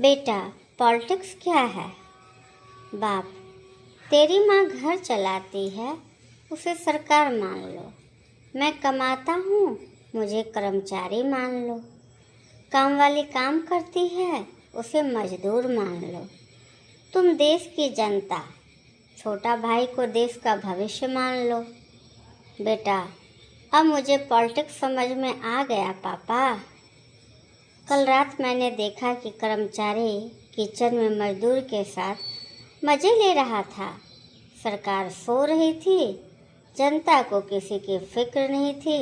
बेटा, पॉलिटिक्स क्या है? बाप, तेरी माँ घर चलाती है, उसे सरकार मान लो। मैं कमाता हूँ, मुझे कर्मचारी मान लो। काम वाली काम करती है, उसे मजदूर मान लो। तुम देश की जनता, छोटा भाई को देश का भविष्य मान लो। बेटा, अब मुझे पॉलिटिक्स समझ में आ गया पापा। कल रात मैंने देखा कि कर्मचारी किचन में मजदूर के साथ मज़े ले रहा था। सरकार सो रही थी, जनता को किसी की फिक्र नहीं थी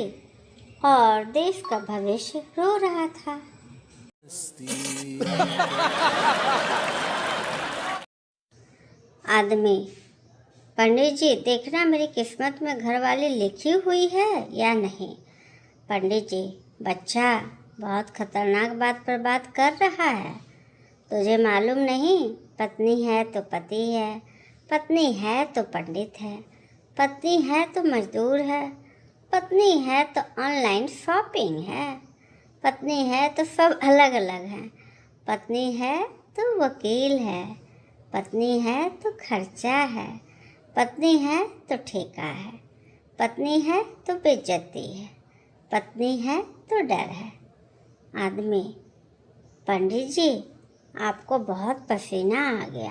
और देश का भविष्य रो रहा था। आदमी, पंडित जी देखना मेरी किस्मत में घरवाली लिखी हुई है या नहीं। पंडित जी, बच्चा बहुत खतरनाक बात पर बात कर रहा है। तुझे मालूम नहीं, पत्नी है तो पति है, पत्नी है तो पंडित है, पत्नी है तो मजदूर है, पत्नी है तो ऑनलाइन शॉपिंग है, पत्नी है तो सब अलग अलग हैं, पत्नी है तो वकील है, पत्नी है तो खर्चा है, पत्नी है तो ठेका है, पत्नी है तो बेइज्जती है, पत्नी है तो डर है। आदमी, पंडित जी आपको बहुत पसीना आ गया।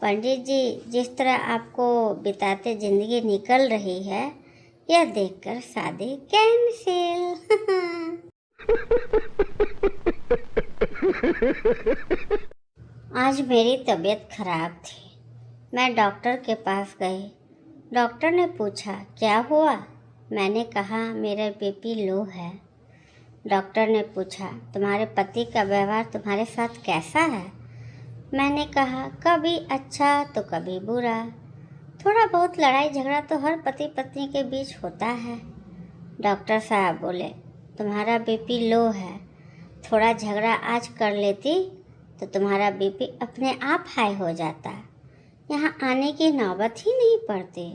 पंडित जी, जिस तरह आपको बिताते ज़िंदगी निकल रही है, यह देखकर शादी कैंसिल। आज मेरी तबीयत खराब थी। मैं डॉक्टर के पास गई। डॉक्टर ने पूछा क्या हुआ? मैंने कहा मेरा बीपी लो है। डॉक्टर ने पूछा तुम्हारे पति का व्यवहार तुम्हारे साथ कैसा है? मैंने कहा कभी अच्छा तो कभी बुरा। थोड़ा बहुत लड़ाई झगड़ा तो हर पति पत्नी के बीच होता है। डॉक्टर साहब बोले तुम्हारा बीपी लो है, थोड़ा झगड़ा आज कर लेती तो तुम्हारा बीपी अपने आप हाई हो जाता, यहाँ आने की नौबत ही नहीं पड़ती।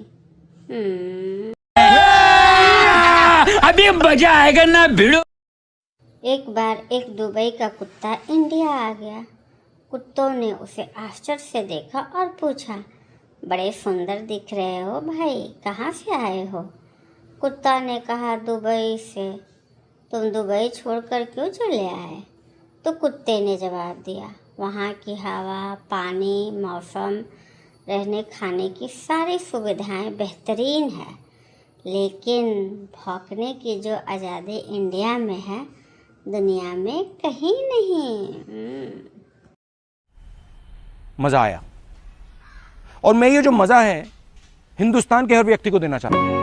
अभी मजा आएगा ना भिड़ो। एक बार एक दुबई का कुत्ता इंडिया आ गया। कुत्तों ने उसे आश्चर्य से देखा और पूछा बड़े सुंदर दिख रहे हो भाई, कहाँ से आए हो? कुत्ता ने कहा दुबई से। तुम दुबई छोड़कर क्यों चले आए? तो कुत्ते ने जवाब दिया वहाँ की हवा, पानी, मौसम, रहने खाने की सारी सुविधाएं बेहतरीन है, लेकिन भौंकने की जो आज़ादी इंडिया में है दुनिया में कहीं नहीं। मजा आया और मैं ये जो मजा है हिंदुस्तान के हर व्यक्ति को देना चाहता हूँ।